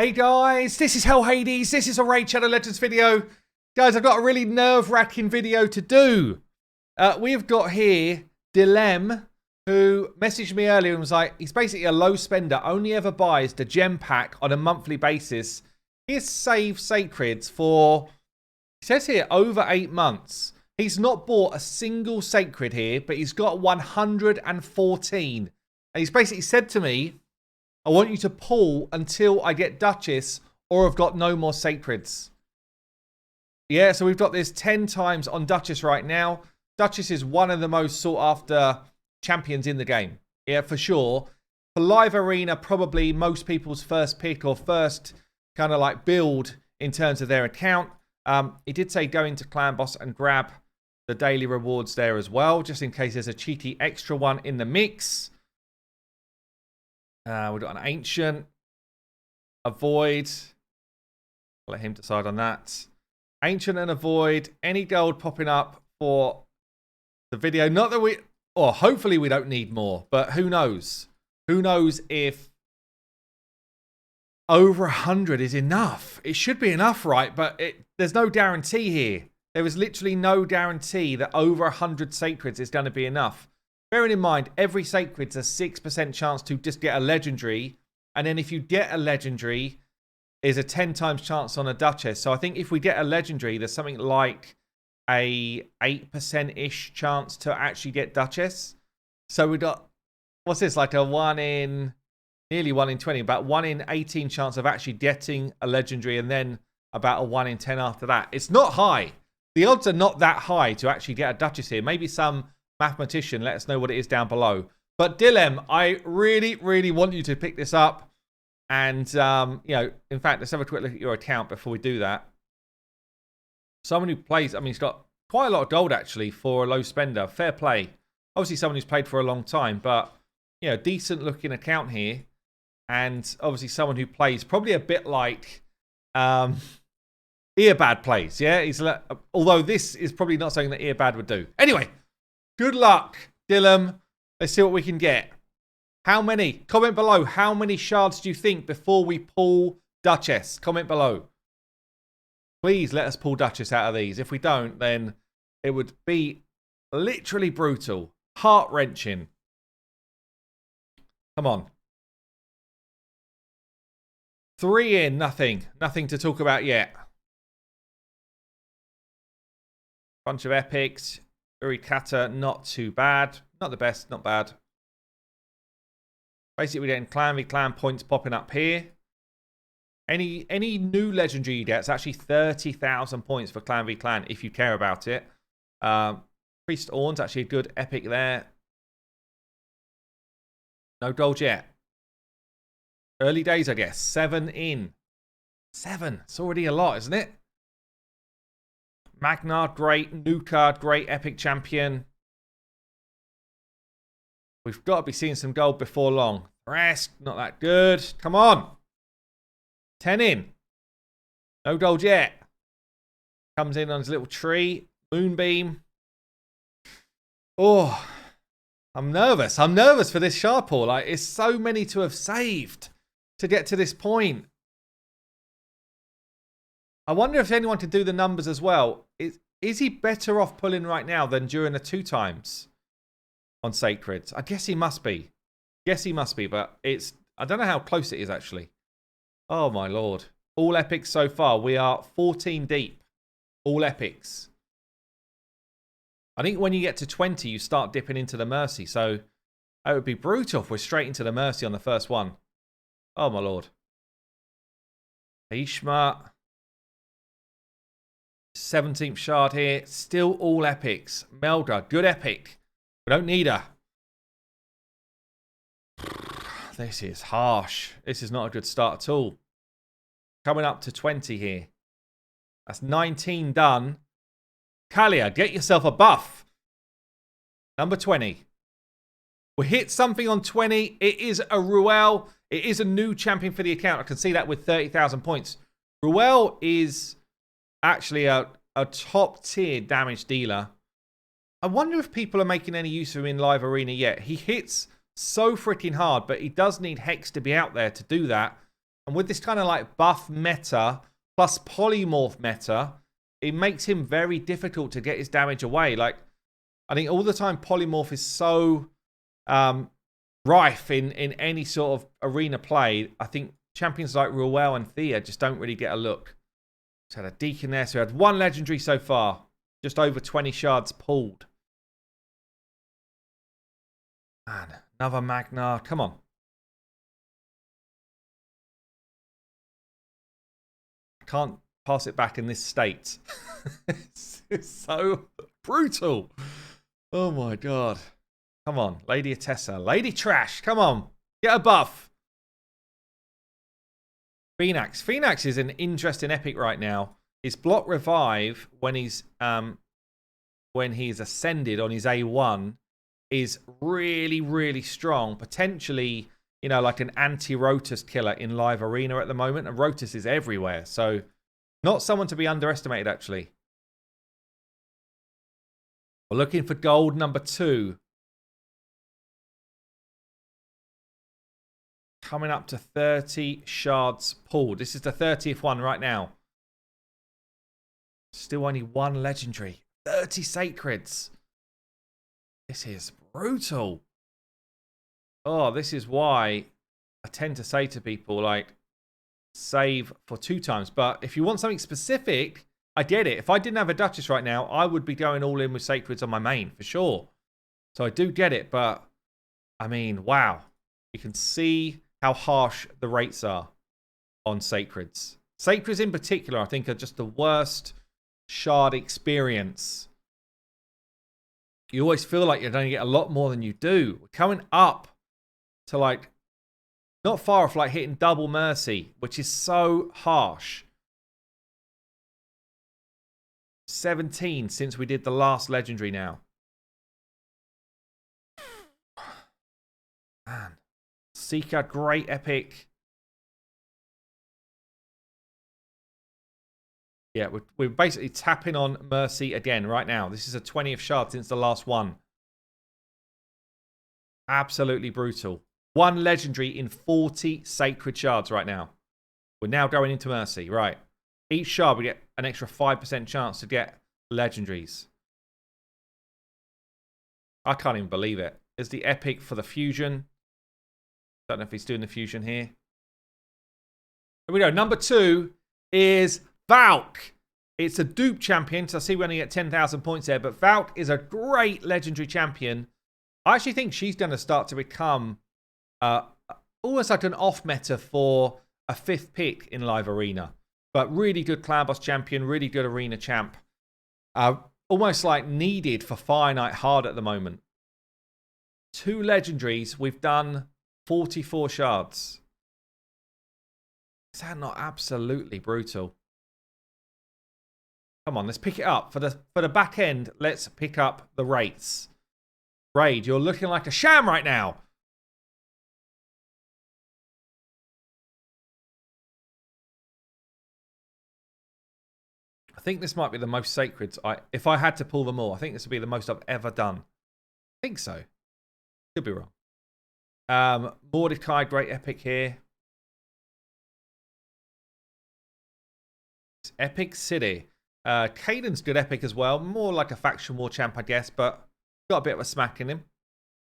Hey guys, this is Hell Hades. This is a Raid Shadow Legends video. Guys, I've got a really nerve-wracking video to do. We've got here Dilem, who messaged me earlier and was like, he's basically a low spender, only ever buys the gem pack on a monthly basis. He's saved Sacreds for, he says here, over 8 months. He's not bought a single Sacred here, but he's got 114. And he's basically said to me, I want you to pull until I get Duchess or I've got no more Sacreds. Yeah, so we've got this 10 times on Duchess right now. Duchess is one of the most sought after champions in the game. Yeah, for sure. For live arena, probably most people's first pick or first kind of like build in terms of their account. He did say go into Clan Boss and grab the daily rewards there as well, just in case there's a cheeky extra one in the mix. We've got an Ancient, a Void. I'll let him decide on that. Ancient and a Void. Any gold popping up for the video. Not that we, or hopefully we don't need more, but who knows? Who knows if over 100 is enough? It should be enough, right? But there's no guarantee here. There is literally no guarantee that over 100 Sacreds is going to be enough. Bearing in mind, every Sacred's a 6% chance to just get a Legendary. And then if you get a Legendary, is a 10 times chance on a Duchess. So I think if we get a Legendary, there's something like a 8%-ish chance to actually get Duchess. So we got, what's this, like a 1 in, nearly 1 in 20, about 1 in 18 chance of actually getting a Legendary, and then about a 1 in 10 after that. It's not high. The odds are not that high to actually get a Duchess here. Maybe some mathematician let us know what it is down below. But Dilem, I really, really want you to pick this up. And, you know, in fact, let's have a quick look at your account before we do that. Someone who plays, I mean, he's got quite a lot of gold, actually, for a low spender. Fair play. Obviously, someone who's played for a long time, but, you know, decent looking account here. And obviously, someone who plays probably a bit like Earbad plays, yeah? Although this is probably not something that Earbad would do. Anyway, good luck, Dilem. Let's see what we can get. How many? Comment below. How many shards do you think before we pull Duchess? Comment below. Please let us pull Duchess out of these. If we don't, then it would be literally brutal. Heart-wrenching. Come on. 3 in, nothing. Nothing to talk about yet. Bunch of epics. Urikata, not too bad. Not the best, not bad. Basically, we're getting Clan v Clan points popping up here. Any new legendary you get, it's actually 30,000 points for Clan v Clan if you care about it. Priest Orn's actually a good epic there. No gold yet. Early days, I guess. 7 in. 7. It's already a lot, isn't it? Magnard, great. New card, great. Epic champion. We've got to be seeing some gold before long. Rest, not that good. Come on. 10 in. No gold yet. Comes in on his little tree. Moonbeam. Oh, I'm nervous. I'm nervous for this shard pull. Like, it's so many to have saved to get to this point. I wonder if anyone could do the numbers as well. Is he better off pulling right now than during the 2 times on Sacreds? I guess he must be. Yes, he must be, but it's, I don't know how close it is actually. Oh my lord. All epics so far. We are 14 deep. All epics. I think when you get to 20, you start dipping into the Mercy. So it would be brutal if we're straight into the Mercy on the first one. Oh my lord. Ishma. 17th shard here. Still all epics. Meldra, good epic. We don't need her. This is harsh. This is not a good start at all. Coming up to 20 here. That's 19 done. Kalia, get yourself a buff. Number 20. We hit something on 20. It is a Ruel. It is a new champion for the account. I can see that with 30,000 points. Ruel is actually a top tier damage dealer. I wonder if people are making any use of him in live arena yet. He hits so freaking hard, but he does need Hex to be out there to do that. And with this kind of like buff meta plus polymorph meta, it makes him very difficult to get his damage away. Like, I think all the time polymorph is so rife in any sort of arena play. I think champions like Ruel and Thea just don't really get a look. So had a Deacon there. So we had one legendary so far. Just over 20 shards pulled. Man, another Magna. Come on. I can't pass it back in this state. It's so brutal. Oh my god. Come on, Lady Atessa. Lady Trash, come on. Get a buff. Phoenix. Phoenix is an interesting epic right now. His block revive when he's ascended on his A1 is really, really strong. Potentially, you know, like an anti-Rotus killer in live arena at the moment. And Rotus is everywhere. So not someone to be underestimated, actually. We're looking for gold number 2. Coming up to 30 shards pulled. This is the 30th one right now. Still only one legendary. 30 sacreds. This is brutal. Oh, this is why I tend to say to people, like, save for 2 times. But if you want something specific, I get it. If I didn't have a Duchess right now, I would be going all in with sacreds on my main, for sure. So I do get it, but, I mean, wow. You can see how harsh the rates are on sacreds. Sacreds in particular, I think, are just the worst shard experience. You always feel like you're going to get a lot more than you do. We're coming up to, like, not far off, like, hitting double mercy, which is so harsh. 17 since we did the last legendary now. Man. Seeker, great epic. Yeah, we're basically tapping on Mercy again right now. This is a 20th shard since the last one. Absolutely brutal. One legendary in 40 sacred shards right now. We're now going into Mercy. Right. Each shard we get an extra 5% chance to get legendaries. I can't even believe it. There's the epic for the fusion. Don't know if he's doing the fusion here. Here we go. Number 2 is Vout. It's a dupe champion, so I see we only get 10,000 points there, but Vout is a great legendary champion. I actually think she's going to start to become almost like an off-meta for a 5th pick in live arena. But really good clan boss champion, really good arena champ. Almost like needed for finite hard at the moment. 2 legendaries. We've done 44 shards. Is that not absolutely brutal? Come on, let's pick it up. For the back end, let's pick up the rates. Raid, you're looking like a sham right now. I think this might be the most sacred. If I had to pull them all, I think this would be the most I've ever done. I think so. Could be wrong. Mordecai, great epic here. It's Epic City. Caden's good epic as well. More like a faction war champ, I guess, but got a bit of a smack in him.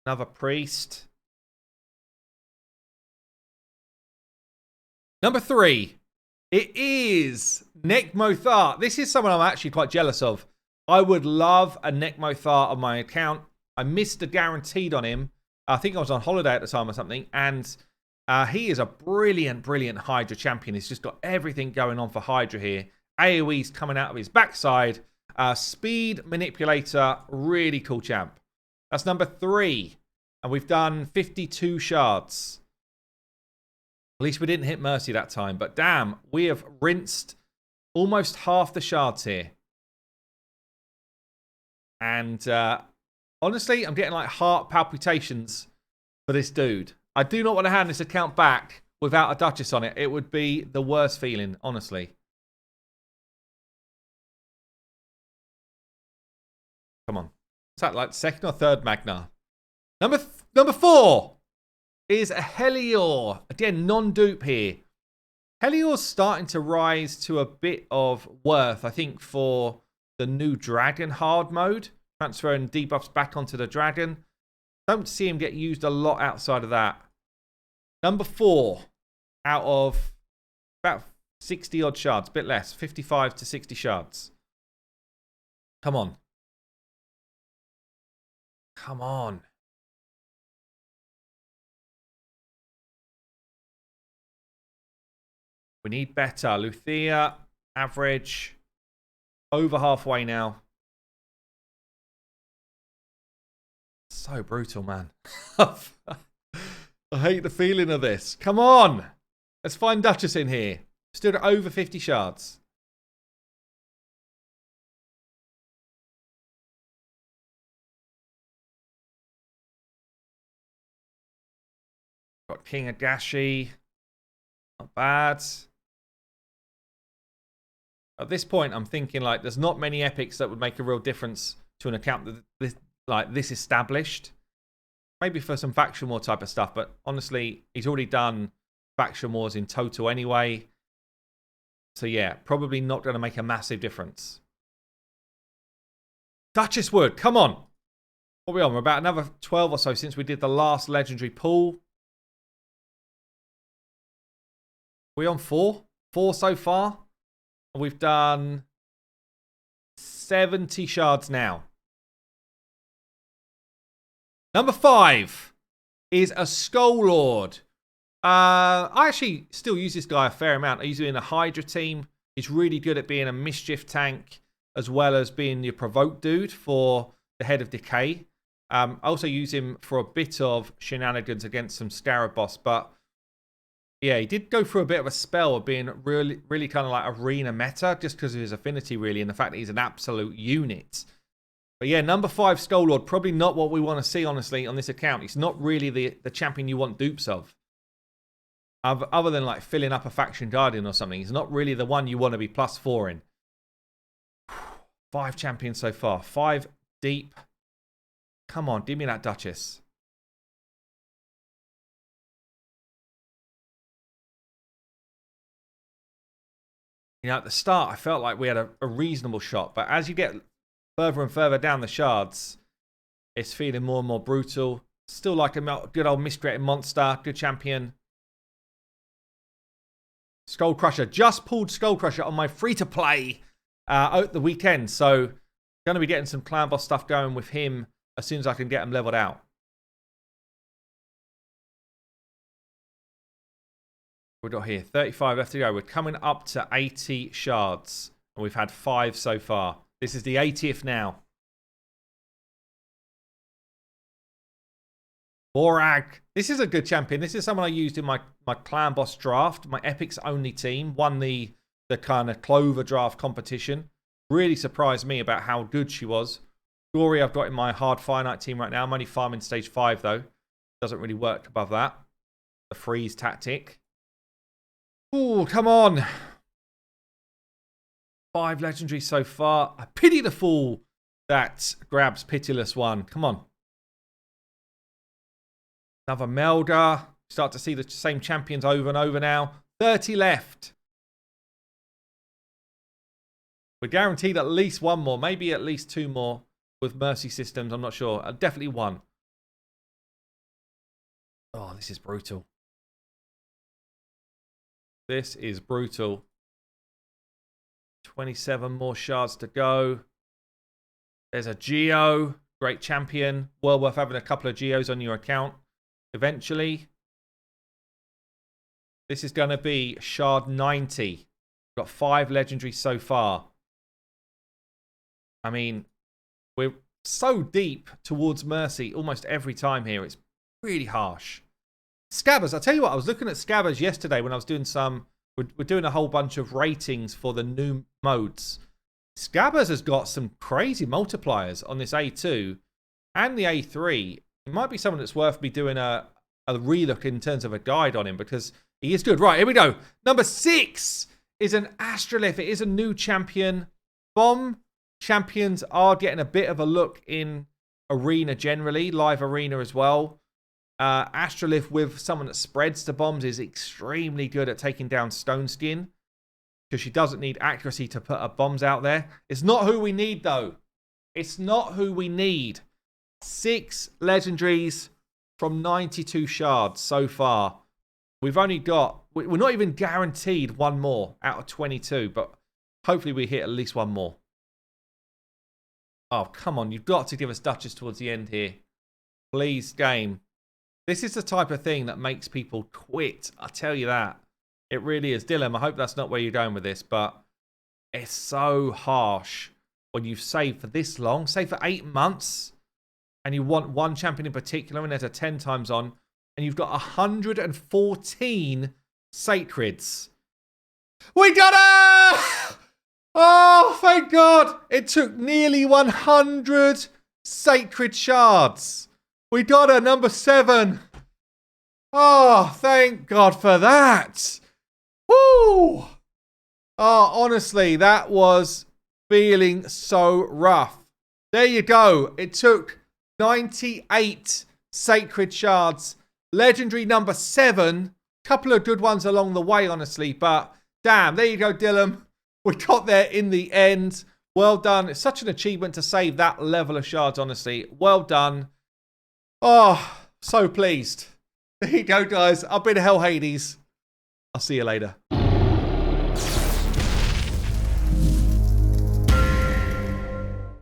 Another priest. Number 3. It is Nickmothar. This is someone I'm actually quite jealous of. I would love a Nickmothar on my account. I missed a guaranteed on him. I think I was on holiday at the time or something. And he is a brilliant, brilliant Hydra champion. He's just got everything going on for Hydra here. AoE's coming out of his backside. Speed manipulator. Really cool champ. That's number 3. And we've done 52 shards. At least we didn't hit Mercy that time. But damn, we have rinsed almost half the shards here. And honestly, I'm getting like heart palpitations for this dude. I do not want to hand this account back without a Duchess on it. It would be the worst feeling, honestly. Come on. Is that like 2nd or 3rd Magna? Number 4 is a Helio. Again, non-dupe here. Helio's starting to rise to a bit of worth, I think, for the new Dragon hard mode. Transferring debuffs back onto the Dragon. Don't see him get used a lot outside of that. Number 4 out of about 60 odd shards. Bit less. 55 to 60 shards. Come on. Come on. We need better. Luthia, average. Over halfway now. So brutal, man. I hate the feeling of this. Come on. Let's find Duchess in here. Stood at over 50 shards. Got King Agashi. Not bad. At this point, I'm thinking like there's not many epics that would make a real difference to an account that this established. Maybe for some faction war type of stuff, but honestly, he's already done faction wars in total anyway. So yeah, probably not going to make a massive difference. Duchess Wood, come on. What are we on? We're about another 12 or so since we did the last legendary pull. We're on 4? 4 so far? And we've done 70 shards now. Number 5 is a Skull Lord. I actually still use this guy a fair amount. I use him in a Hydra team. He's really good at being a mischief tank as well as being your provoke dude for the Head of Decay. I also use him for a bit of shenanigans against some Scarab boss, but yeah, he did go through a bit of a spell of being really kind of like arena meta just because of his affinity really and the fact that he's an absolute unit. But yeah, number 5 Skull Lord, probably not what we want to see, honestly, on this account. He's not really the champion you want dupes of. Other than like filling up a faction guardian or something. He's not really the one you want to be +4 in. 5 champions so far. 5 deep. Come on, give me that Duchess. You know, at the start, I felt like we had a reasonable shot. But as you get further and further down the shards, it's feeling more and more brutal. Still like a good old miscreated monster. Good champion. Skull Crusher. Just pulled Skull Crusher on my free-to-play at the weekend. So, going to be getting some clan boss stuff going with him as soon as I can get him leveled out. We've got here 35 left to go. We're coming up to 80 shards. And we've had 5 so far. This is the 80th now. Borag. This is a good champion. This is someone I used in my clan boss draft. My epics only team. Won the kind of Clover draft competition. Really surprised me about how good she was. Glory I've got in my hard finite team right now. I'm only farming stage 5 though. Doesn't really work above that. The freeze tactic. Ooh, come on. 5 legendaries so far. I pity the fool that grabs Pitiless one. Come on. Another Melga. Start to see the same champions over and over now. 30 left. We're guaranteed at least 1 more. Maybe at least 2 more with Mercy systems. I'm not sure. Definitely 1. Oh, this is brutal. This is brutal. 27 more shards to go. There's a Geo. Great champion. Well worth having a couple of Geos on your account. Eventually. This is going to be shard 90. We've got 5 legendaries so far. I mean, we're so deep towards Mercy almost every time here. It's really harsh. Scabbs, I'll tell you what, I was looking at Scabbs yesterday when I was doing some... We're doing a whole bunch of ratings for the new modes. Scabbs has got some crazy multipliers on this A2 and the A3. It might be someone that's worth me doing a relook in terms of a guide on him because he is good. Right, here we go. Number 6 is an Astrolith. It is a new champion. Bomb champions are getting a bit of a look in arena generally, live arena as well. Astrolith with someone that spreads the bombs is extremely good at taking down Stone Skin. Because she doesn't need accuracy to put her bombs out there. It's not who we need, though. It's not who we need. 6 legendaries from 92 shards so far. We've only got... We're not even guaranteed one more out of 22. But hopefully we hit at least one more. Oh, come on. You've got to give us Duchess towards the end here. Please, game. This is the type of thing that makes people quit. I tell you that. It really is. Dylan, I hope that's not where you're going with this, but it's so harsh when you've saved for this long, saved for 8 months, and you want one champion in particular, and there's a 10 times on, and you've got 114 sacreds. We got it! Oh, thank God. It took nearly 100 sacred shards. We got her, number 7. Oh, thank God for that. Woo! Oh, honestly, that was feeling so rough. There you go. It took 98 sacred shards. Legendary number 7. Couple of good ones along the way, honestly. But, damn, there you go, Dylan. We got there in the end. Well done. It's such an achievement to save that level of shards, honestly. Well done. Oh, so pleased. There you go, guys. I've been Hell Hades. I'll see you later.